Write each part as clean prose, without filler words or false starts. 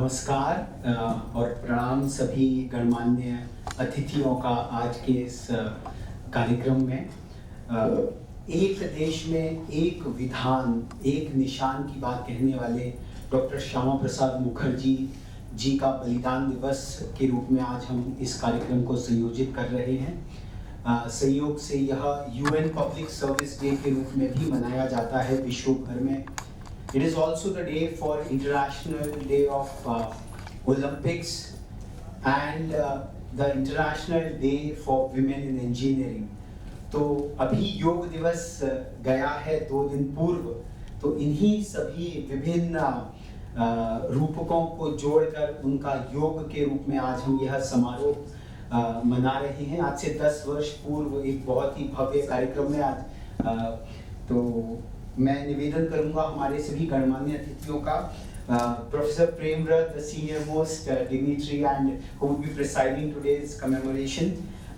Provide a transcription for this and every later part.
नमस्कार और प्रणाम सभी गणमान्य अतिथियों का आज के इस कार्यक्रम में। एक देश में एक विधान एक निशान की बात कहने वाले डॉक्टर श्यामा प्रसाद मुखर्जी जी का बलिदान दिवस के रूप में आज हम इस कार्यक्रम को संयोजित कर रहे हैं। संयोग से यह यूएन पब्लिक सर्विस डे के रूप में भी मनाया जाता है विश्व भर में। It is also the day for International Day of Olympics and the International Day for Women in Engineering. तो अभी योग दिवस गया है 2 दिन पूर्व, तो इन्हीं सभी विभिन्न रूपकों को जोड़कर उनका योग के रूप में आज हम यह समारोह मना रहे हैं। आज से 10 वर्ष पूर्व एक बहुत ही भव्य कार्यक्रम में आज तो मैं निवेदन करूंगा हमारे सभी गणमान्य अतिथियों का, professor Premvrat, the senior most dignitary and who will be presiding today's commemoration,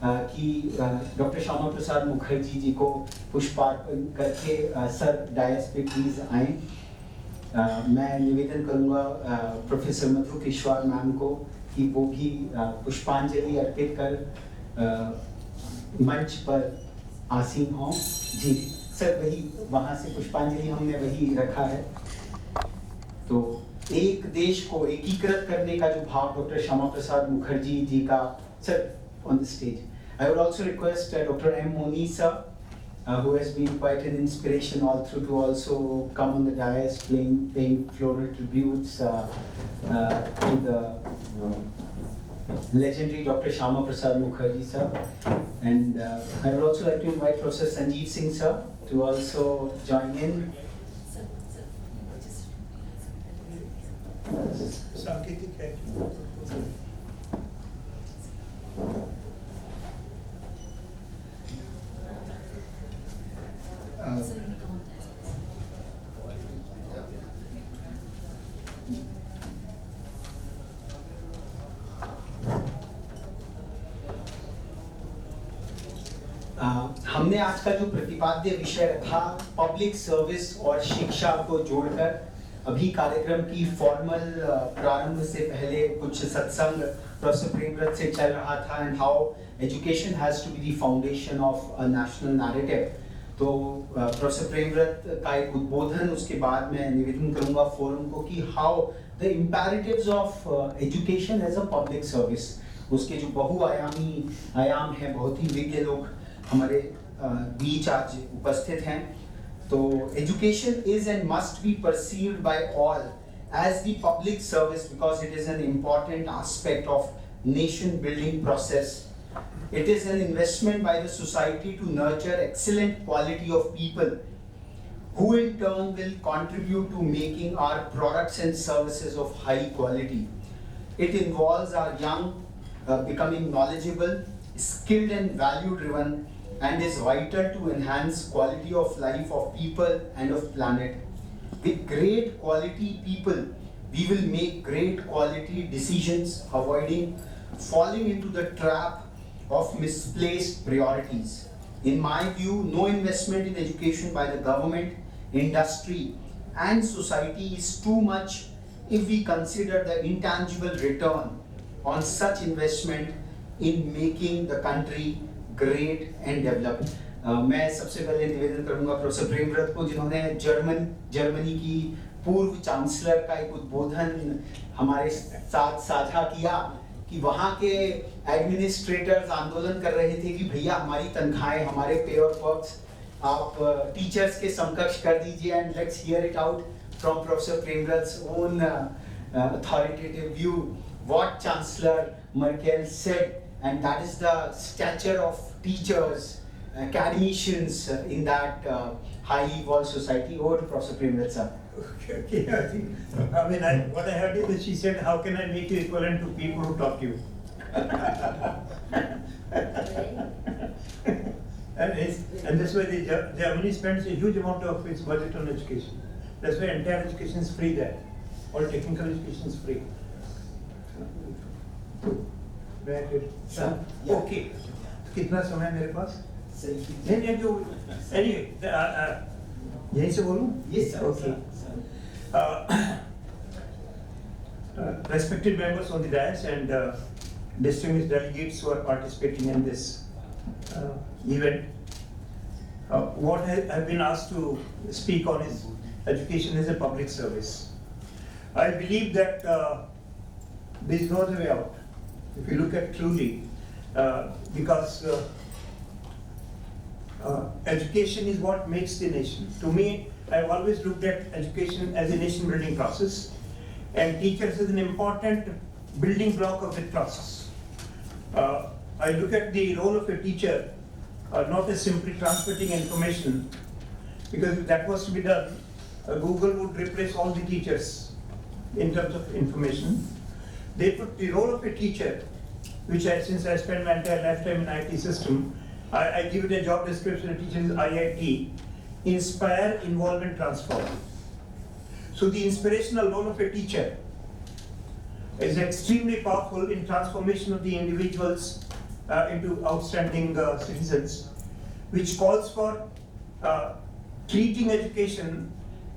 कि डॉक्टर श्यामा प्रसाद मुखर्जी जी को पुष्पार्पण करके सर डायस पे प्लीज आए। मैं निवेदन करूंगा प्रोफेसर मधु किश्वार मैम को कि वो भी पुष्पांजलि अर्पित कर मंच पर आसीन हों। जी सर, वही वहाँ से पुष्पांजलि हमने वही रखा है। तो एक देश को एकीकृत करने का जो भाव डॉक्टर श्यामा प्रसाद मुखर्जी जी का, sir on the stage I would also request doctor M Moni sir, who has been quite an inspiration all through, to also come on the dais paying floral tributes to the legendary Dr. Shama Prasad Mukherjee sir. And I would also like to invite Professor Sanjeev Singh sir to also join in. सांकेतिक है। हमने आज का जो प्रतिपाद्य विषय रखा public service और शिक्षा को जोड़कर, अभी कार्यक्रम की फॉर्मल प्रारंभ से पहले कुछ सत्संग प्रोफेसर प्रेमव्रत से चल रहा था, and how education has to be the foundation of a national narrative. तो प्रोफेसर प्रेमव्रत का एक उद्बोधन, उसके बाद मैं निवेदन करूंगा फोरम को कि how the imperatives of education as a public service, उसके जो बहुआयामी आयाम हैं, बहुत ही विज्ञ लोग हमारे बीच आज उपस्थित हैं। तो education is and must be perceived by all as the public service because it is an important aspect of nation building process. It is an investment by the society to nurture excellent quality of people who in turn will contribute to making our products and services of high quality. It involves our young becoming knowledgeable, skilled and value driven, and is vital to enhance quality of life of people and of planet. With great quality people, we will make great quality decisions, avoiding falling into the trap of misplaced priorities. In my view, no investment in education by the government, industry and society is too much if we consider the intangible return on such investment in making the country great and developed. मैं सबसे पहले निवेदन करूंगा professor प्रेमव्रत को, जिन्होंने Germany की पूर्व chancellor का एक उद्बोधन हमारे साथ साझा किया कि वहाँ के एडमिनिस्ट्रेटर्स आंदोलन कर रहे थे कि भैया हमारी तनख्वाहें, हमारे पे और वर्क्स आप टीचर्स के समकक्ष कर दीजिए, and let's hear it out from professor Premvrat's own authoritative view what Chancellor Merkel said, and that is the stature of teachers, academicians in that highly evolved society. Over to Professor Premrat sir. Okay, I mean, what I heard is that she said, how can I make you equivalent to people who taught you? and that's why Germany spends a huge amount of its budget on education. That's why entire education is free there. All technical education is free. Okay. कितना समय मेरे पास? नहीं जो anyway, यहीं से बोलूं? Yes sir. Okay. respected members on the dais and distinguished delegates who are participating in this event. What I've been asked to speak on is education as a public service. I believe that there is no other way out, if you look at truly, because education is what makes the nation. To me, I've always looked at education as a nation building process, and teachers is an important building block of that process. I look at the role of a teacher not as simply transmitting information, because if that was to be done, Google would replace all the teachers in terms of information. They put the role of a teacher, which since I spent my entire lifetime in IT system, I give it a job description. A teacher is IIT, inspire, involve, and transform. So the inspirational role of a teacher is extremely powerful in transformation of the individuals into outstanding citizens, which calls for treating education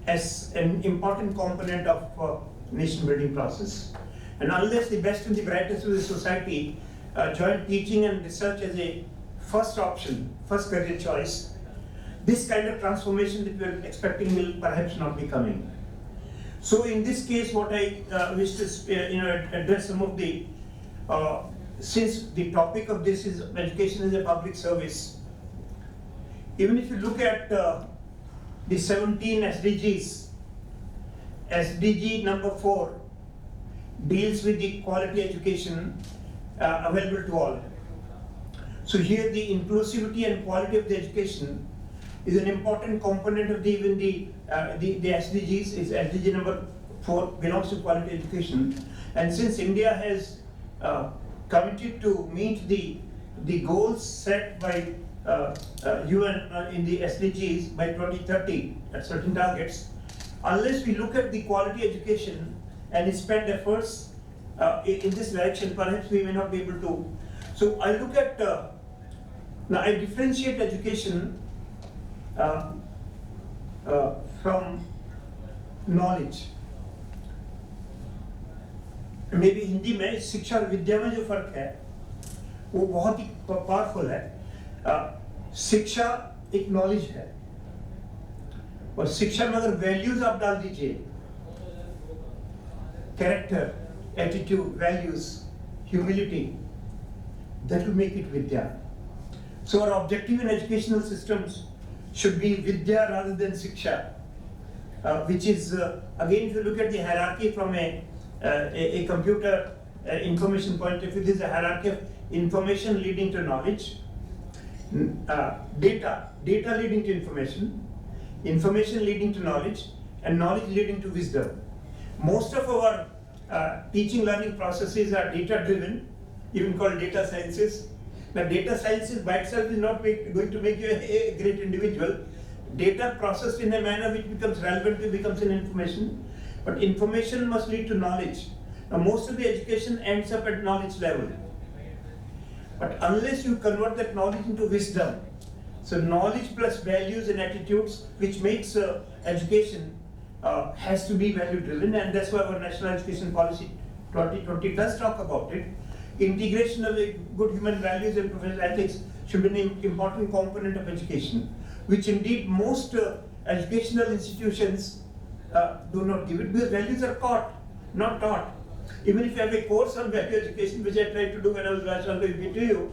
as an important component of nation building process. And unless the best and the brightest of the society join teaching and research as a first option, first career choice, this kind of transformation that we are expecting will perhaps not be coming. So in this case, what I wish to address some of the, since the topic of this is education as a public service, even if you look at the 17 SDGs, SDG number 4 deals with the quality education available to all. So here the inclusivity and quality of the education is an important component of the SDGs. Is SDG number 4 belongs to quality education, and since India has committed to meet the goals set by UN in the SDGs by 2030 at certain targets, unless we look at the quality education and spend efforts in this direction, perhaps we may not be able to. So I look at, now I differentiate education from knowledge. Maybe Hindi में शिक्षा और विद्या में जो फर्क है वो बहुत ही powerful है। शिक्षा एक नॉलेज है, और शिक्षा में अगर वैल्यूज आप डाल दीजिए, character, attitude, values, humility, that will make it vidya. So our objective in educational systems should be vidya rather than shiksha, which is again, if you look at the hierarchy from a computer information point of view, there is a hierarchy of information leading to knowledge, data leading to information, information leading to knowledge, and knowledge leading to wisdom. Most of our teaching learning processes are data driven, even called data sciences. Now data sciences by itself is not going to make you a great individual. Data processed in a manner which becomes relevant, it becomes an information. But information must lead to knowledge. Now most of the education ends up at knowledge level. But unless you convert that knowledge into wisdom, so knowledge plus values and attitudes, which makes education has to be value driven, and that's why our National Education Policy 2020 does talk about it. Integration of the good human values and professional ethics should be an important component of education, which indeed most educational institutions do not give it, because values are caught, not taught. Even if you have a course on value education, which I tried to do when I was last on the VTU,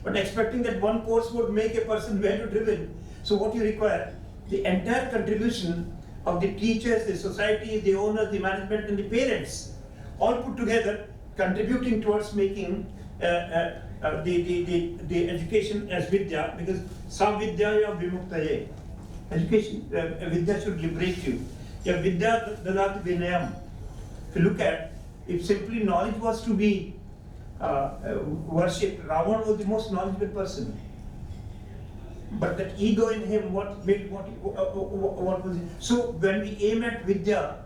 but expecting that one course would make a person value driven. So what you require, the entire contribution of the teachers, the society, the owners, the management, and the parents, all put together, contributing towards making the education as vidya, because sam vidya ya vimuktaye. Education, vidya should liberate you. Ya vidya dadat vinayam. If you look at, if simply knowledge was to be worshipped, Ravan was the most knowledgeable person. But that ego in him, what was it? So when we aim at vidya,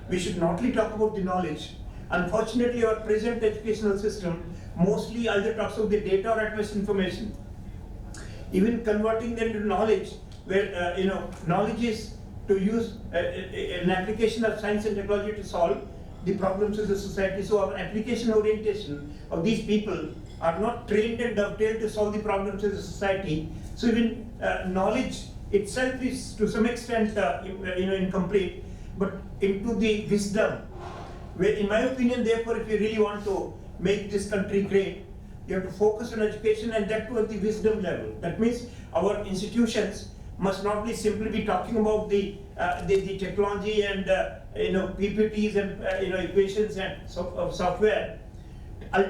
we should not only talk about the knowledge. Unfortunately, our present educational system mostly either talks about the data or at best information. Even converting them to knowledge, where knowledge is to use an application of science and technology to solve, the problems of the society. So our application orientation of these people are not trained and dovetailed to solve the problems of the society. So even knowledge itself is to some extent incomplete, but into the wisdom. Where, in my opinion, therefore, if you really want to make this country great, you have to focus on education, and that too at the wisdom level. That means our institutions must not be simply be talking about the technology and PPTs and equations and software.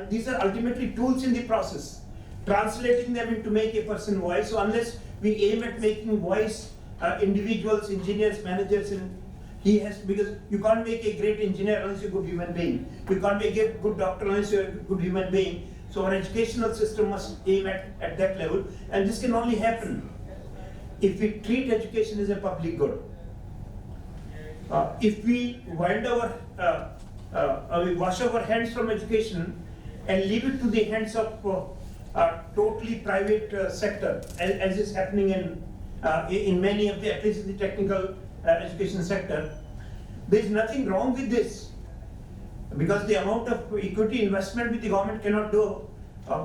These are ultimately tools in the process, translating them into make a person wise. So unless we aim at making wise individuals, engineers, managers, and because you can't make a great engineer unless you're a good human being. You can't make a good doctor unless you're a good human being. So our educational system must aim at that level, and this can only happen if we treat education as a public good. If we wind we wash our hands from education and leave it to the hands of totally private sector, as is happening in many of the, at least in the technical education sector, there is nothing wrong with this, because the amount of equity investment which the government cannot do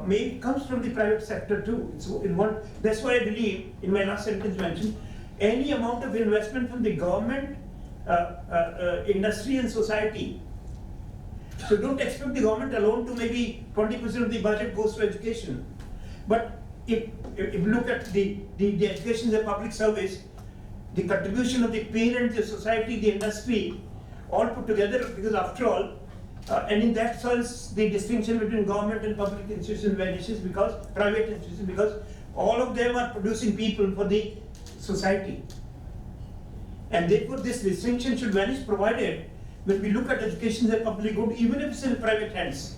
maybe comes from the private sector too. That's why I believe, in my last sentence mentioned, any amount of investment from the government, industry and society. So don't expect the government alone to maybe 20% of the budget goes to education. But if you look at the education as a public service, the contribution of the parents, the society, the industry, all put together, because after all, and in that sense, the distinction between government and public institutions vanishes, because private institutions, because all of them are producing people for the society. And therefore this distinction should vanish, provided when we look at education as a public good, even if it's in private hands.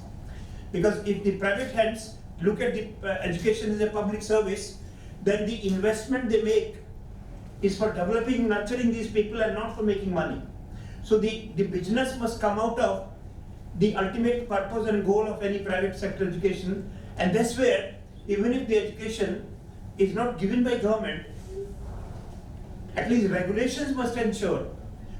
Because if the private hands look at the education as a public service, then the investment they make is for developing, nurturing these people, and not for making money. So the business must come out of the ultimate purpose and goal of any private sector education, and that's where, even if the education is not given by government, at least regulations must ensure.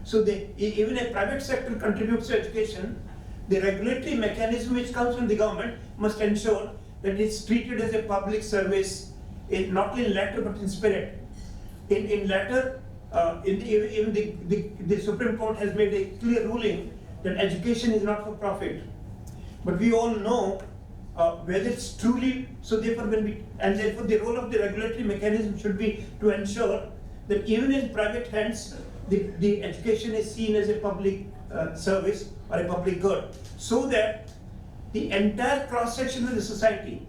So even a private sector contributes to education, the regulatory mechanism which comes from the government must ensure that it's treated as a public service, not in letter but in spirit. In letter, even the Supreme Court has made a clear ruling that education is not for profit. But we all know whether it's truly, so therefore therefore the role of the regulatory mechanism should be to ensure that even in private hands, the education is seen as a public service or a public good, so that the entire cross-section of the society,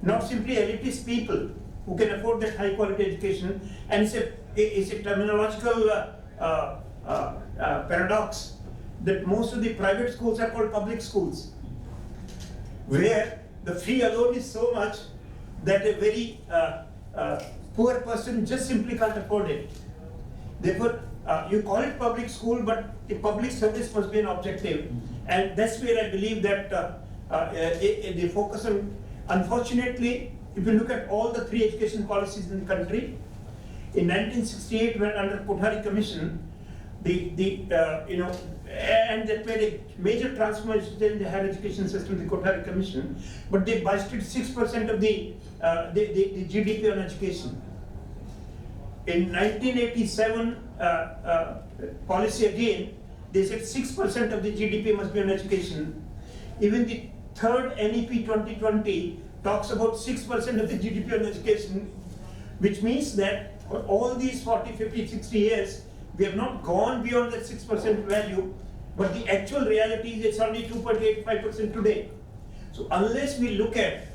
not simply elitist people who can afford that high quality education, and it's a terminological paradox that most of the private schools are called public schools, where the fee alone is so much that a very poor person just simply can't afford it. Therefore, you call it public school, but the public service must be an objective, and that's where I believe that the focus on, unfortunately, if you look at all the three education policies in the country, in 1968, when under Kothari Commission, and that made a major transformation in the higher education system, the Kothari Commission, but they budgeted 6% of the GDP on education. In 1987 policy again, they said 6% of the GDP must be on education. Even the third NEP 2020 talks about 6% of the GDP on education, which means that for all these 40, 50, 60 years, we have not gone beyond that 6% value, but the actual reality is it's only 2.85% today. So unless we look at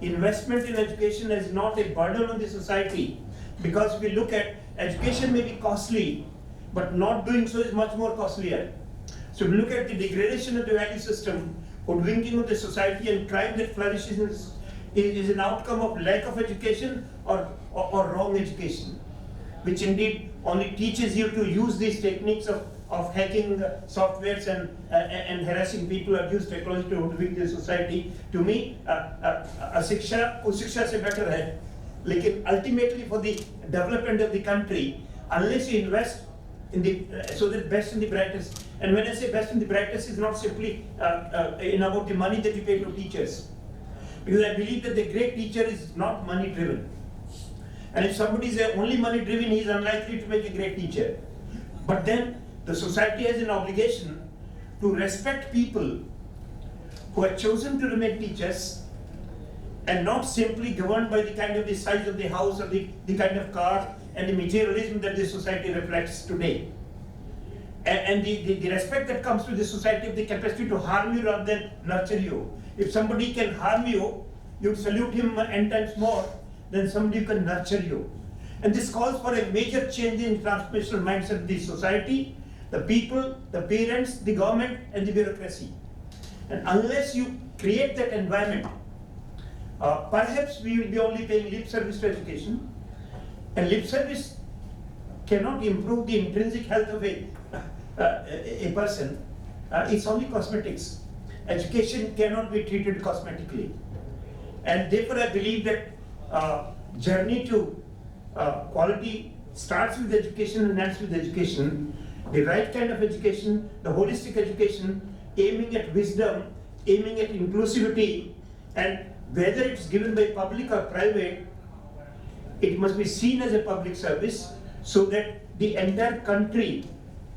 investment in education as not a burden on the society, because we look at education may be costly, but not doing so is much more costlier. So we look at the degradation of the value system, hoodwinking of the society, and crime that flourishes is an outcome of lack of education or wrong education, which indeed only teaches you to use these techniques of hacking softwares and harassing people, or use technology to hoodwink the society. To me, शिक्षा उस शिक्षा से better है, लेकिन ultimately for the development of the country, unless you invest so that best and the brightest. And when I say best and the brightest, is not simply about the money that you pay to teachers, because I believe that the great teacher is not money driven. And if somebody is only money driven, he is unlikely to make a great teacher. But then the society has an obligation to respect people who have chosen to remain teachers, and not simply governed by the kind of the size of the house or the kind of car and the materialism that the society reflects today. And the respect that comes to the society of the capacity to harm you rather than nurture you. If somebody can harm you, you salute him n times more than somebody who can nurture you. And this calls for a major change in transformational mindset of the society, the people, the parents, the government, and the bureaucracy. And unless you create that environment, perhaps we will be only paying lip service to education, and lip service cannot improve the intrinsic health of a person. It's only cosmetics. Education cannot be treated cosmetically. And therefore I believe that journey to quality starts with education and ends with education. The right kind of education, the holistic education, aiming at wisdom, aiming at inclusivity, and whether it's given by public or private, it must be seen as a public service, so that the entire country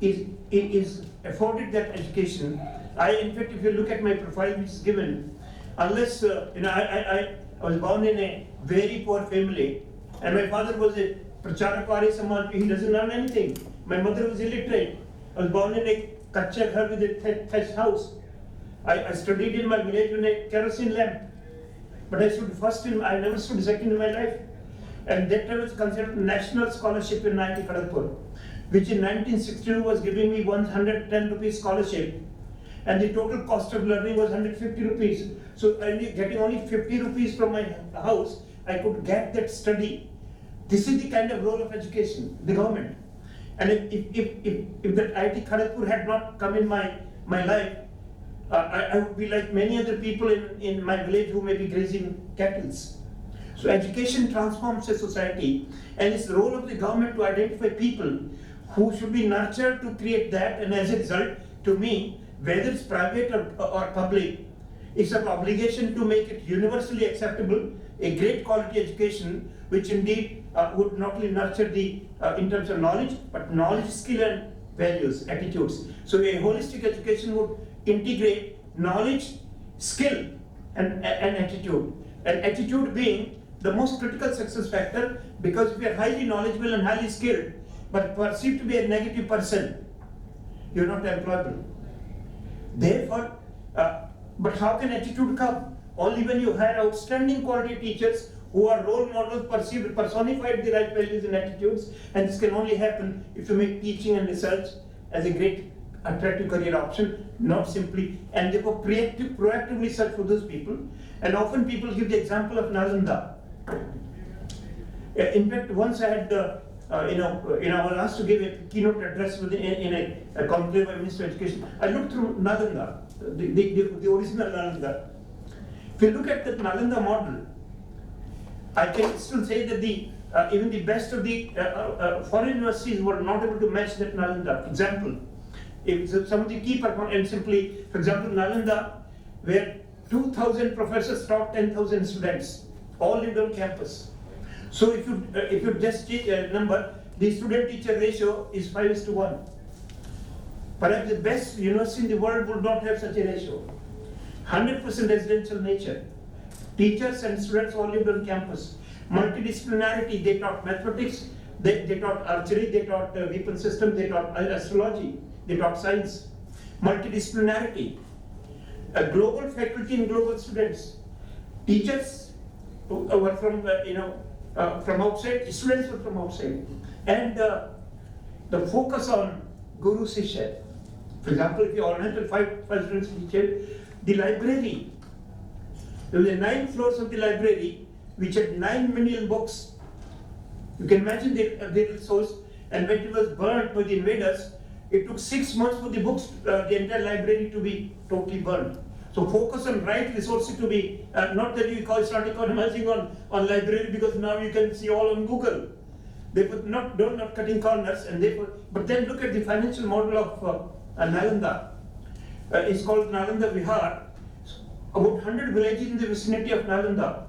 is afforded that education. In fact, if you look at my profile which is given, unless, I was born in a very poor family, and my father was a Pracharakari Samaj, he doesn't learn anything. My mother was illiterate. I was born in a kacha ghar with a thatched house. I studied in my village with a kerosene lamp. But I stood first I never stood second in my life. And that time was considered national scholarship in IIT Kharagpur, which in 1962 was giving me 110 rupees scholarship. And the total cost of learning was 150 rupees. So getting only 50 rupees from my house, I could get that study. This is the kind of role of education, the government. And if that IIT Kharagpur had not come in my life, I would be like many other people in my village who may be grazing cattle. So education transforms a society, and it's the role of the government to identify people who should be nurtured to create that, and as a result, to me, whether it's private or public, it's an obligation to make it universally acceptable, a great quality education, which indeed would not only nurture in terms of knowledge, but knowledge, skill, and values, attitudes. So a holistic education would integrate knowledge, skill, and attitude. And attitude being the most critical success factor, because if you are highly knowledgeable and highly skilled, but perceived to be a negative person, you're not employable. Therefore, but how can attitude come? Only when you hire outstanding quality teachers who are role models, perceived, personified the right values and attitudes, and this can only happen if you make teaching and research as a great attractive career option, not simply, and therefore proactively search for those people. And often people give the example of Nalanda. In fact, once I had, I was asked to give a keynote address in a conclave by Minister of Education. I looked through Nalanda, the original Nalanda. If you look at the Nalanda model, I can still say that even the best of the foreign universities were not able to match that Nalanda. For example, if some of the key performance, and simply, for example, Nalanda, where 2,000 professors taught 10,000 students, all lived on campus. So if you just take a number, the student-teacher ratio is 5:1. Perhaps the best university in the world would not have such a ratio. 100% residential nature. Teachers and students all lived on campus. Multidisciplinarity, they taught mathematics, they taught archery, they taught weapon system, they taught astrology, they taught science. Multidisciplinarity. A global faculty and global students. Teachers were from from outside, students were from outside. And the focus on Guru Sishya. For example, if you oriented five students teacher, the library, there were 9 floors of the library which had 9 million books. You can imagine the resource, and when it was burnt by the invaders, it took 6 months for the books, the entire library to be totally burned. So focus on right resources to be, not that you start economizing on library, because now you can see all on Google. They were not cutting corners, and they were. But then look at the financial model of Nalanda. It's called Nalanda Vihar. About 100 villages in the vicinity of Nalanda.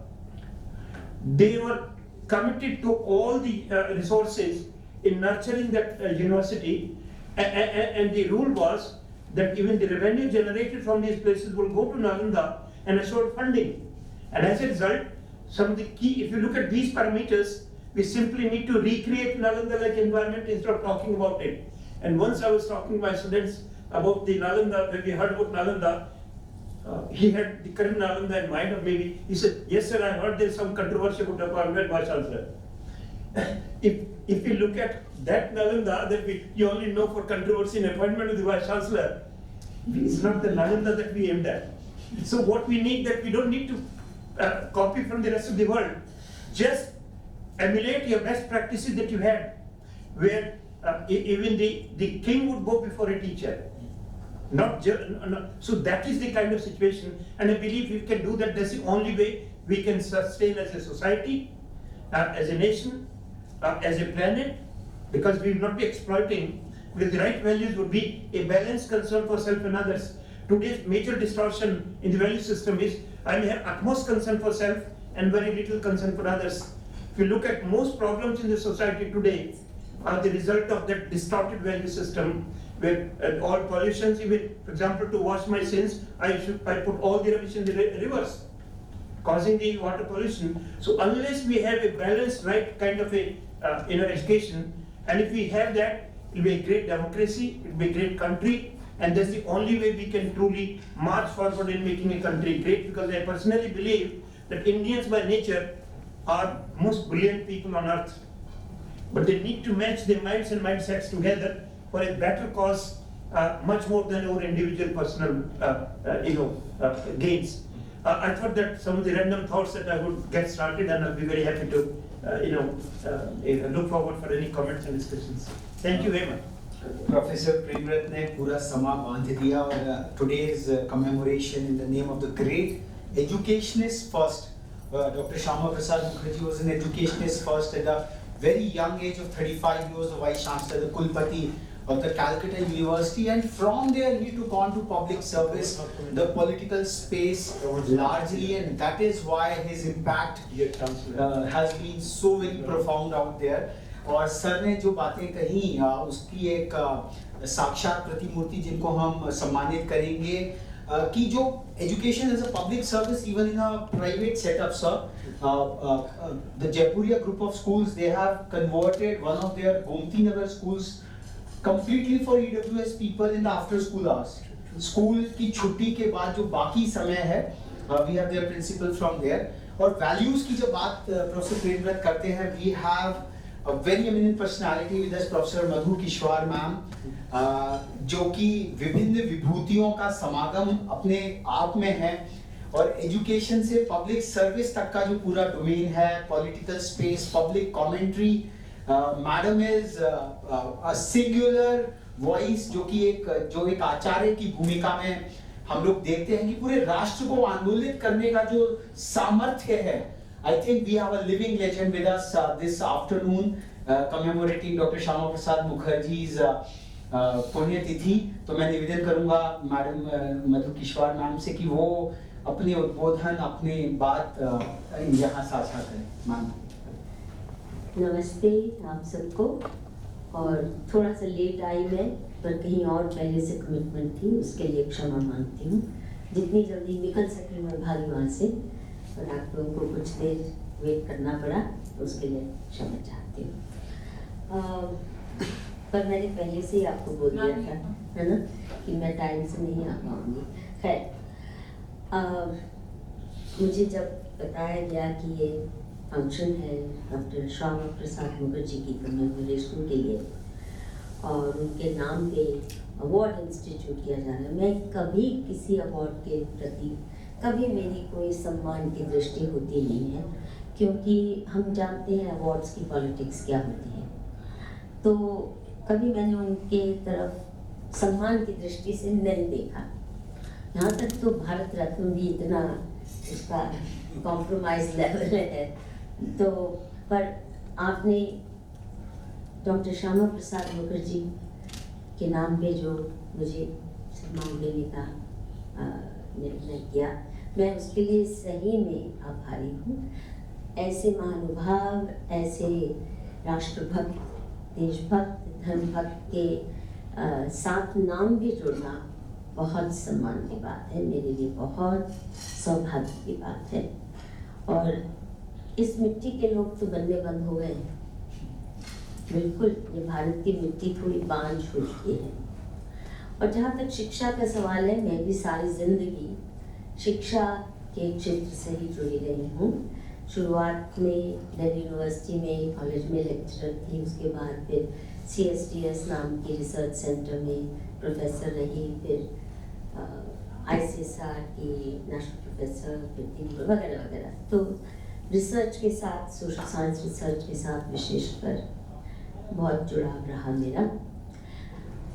They were committed to all the resources in nurturing that university, and the rule was that even the revenue generated from these places will go to Nalanda and assure funding. And as a result, some of the key, if you look at these parameters, we simply need to recreate Nalanda-like environment instead of talking about it. And once I was talking to my students about the Nalanda, when we heard about Nalanda, he had the current Nalanda in mind, or maybe he said, yes sir, I heard there's some controversy about the appointment vice chancellor. If you look at that Nalanda that you only know for controversy and appointment of the vice chancellor, it's not the Nalanda that we aimed at. So what we need, that we don't need to copy from the rest of the world, just emulate your best practices that you had, where even the king would go before a teacher. So that is the kind of situation, and I believe if we can do that, that's the only way we can sustain as a society, as a nation, as a planet, because we will not be exploiting. With the right values would be a balanced concern for self and others. Today's major distortion in the value system is I may have utmost concern for self and very little concern for others. If you look at most problems in the society today are the result of that distorted value system, where all pollutions, even for example to wash my sins, I put all the rubbish in the rivers, causing the water pollution. So unless we have a balanced, right kind of a education, and if we have that, it will be a great democracy, it will be a great country, and that's the only way we can truly march forward in making a country great, because I personally believe that Indians by nature are most brilliant people on earth. But they need to match their minds and mindsets together for a better cause, much more than our individual personal gains. I thought that some of the random thoughts that I would get started, and I'll be very happy to look forward for any comments and discussions. Thank you very much. Professor Premrat ने पूरा समा बांध दिया, और today's commemoration in the name of the great educationist first. Dr. Shyama Prasad Mukherjee was an educationist first at the very young age of 35 years, the Vice Chancellor, the Kulpati of the Calcutta University, and from there he took on to public service, the political space largely, and that is why his impact has been so very profound out there. और sir ने जो बातें कही उसकी एक साक्षात प्रतिमूर्ति जिनको हम सम्मानित करेंगे कि जो education as a public service, even in a private setup, sir, the Jaipuria group of schools, they have converted one of their Gomti Nagar schools completely for EWS people in the after school hours. School की छुट्टी के बाद जो बाकी समय है, we have their principal from there. और values की जब बात Professor Premrat करते हैं, we have a very eminent personality with us, Professor Madhu Kishwar ma'am, जो कि विभिन्न विभूतियों का समागम अपने आप में है, और एजुकेशन से पब्लिक सर्विस तक का जो पूरा डोमेन है, political space, public commentary, madam is a singular voice, जो एक आचार्य की भूमिका में हम लोग देखते हैं कि पूरे राष्ट्र को आंदोलित करने का जो सामर्थ्य है. I think we have a living legend with us this afternoon, commemorating Dr. Shyama Prasad Mukherjee's पुण्यतिथि. तो मैं निवेदन करूंगा मैडम मधु किश्वार मैम से कि वो अपने उद्बोधन, अपनी बात यहाँ साझा करें. मैम नमस्ते आप सबको, और थोड़ा सा लेट आई मैं, पर कहीं और पहले से कमिटमेंट थी, उसके लिए क्षमा मांगती हूँ. जितनी जल्दी निकल सके मैं भागी वहाँ से, और आप लोगों को कुछ देर वेट करना पड़ा, उसके लिए क्षमा चाहती हूँ. पर मैंने पहले से ही आपको बोल दिया था, है ना, कि मैं टाइम से नहीं आ पाऊँगी. खैर, मुझे जब बताया गया कि ये फंक्शन है डॉक्टर श्यामा प्रसाद मुखर्जी की कमेमोरेशन के लिए और उनके नाम पे अवार्ड इंस्टीट्यूट किया जा रहा है, मैं कभी किसी अवार्ड के प्रति कभी मेरी कोई सम्मान की दृष्टि होती नहीं है, क्योंकि हम जानते हैं अवार्ड्स की पॉलिटिक्स क्या होती है. तो कभी मैंने उनके तरफ सम्मान की दृष्टि से नहीं देखा. यहाँ तक तो भारत रत्न भी इतना उसका कॉम्प्रोमाइज लेवल है. तो पर आपने डॉक्टर श्यामा प्रसाद मुखर्जी के नाम पे जो मुझे सम्मान देने का निर्णय किया, मैं उसके लिए सही में आभारी हूँ। ऐसे महानुभाव, ऐसे राष्ट्रभक्त, देशभक्त, धर्मभक्त के साथ नाम भी जुड़ना बहुत सम्मान की बात है, मेरे लिए बहुत सौभाग्य की बात है। और इस मिट्टी के लोग तो बनने बंद हो गए हैं, बिल्कुल ये भारत की मिट्टी थोड़ी बांझ हो चुकी है। और जहाँ तक शिक्षा का सवाल है, मैं भी सारी जिंदगी शिक्षा के क्षेत्र से ही जुड़ी रही हूँ। शुरुआत में दिल्ली यूनिवर्सिटी में कॉलेज में लेक्चरर थी, उसके बाद फिर CSTS नाम की रिसर्च सेंटर में प्रोफेसर रही, फिर ICSR की नेशनल प्रोफेसर, फिर वगैरह वगैरह। तो रिसर्च के साथ, सोशल साइंस रिसर्च के साथ विशेषकर बहुत जुड़ाव रहा मेरा।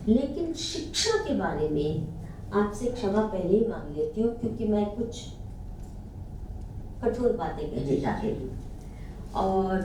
लेकिन शिक्षा के बारे में आपसे क्षमा पहले ही मांग लेती हूँ, क्योंकि मैं कुछ कठोर बातें कहने जा रही हूँ। और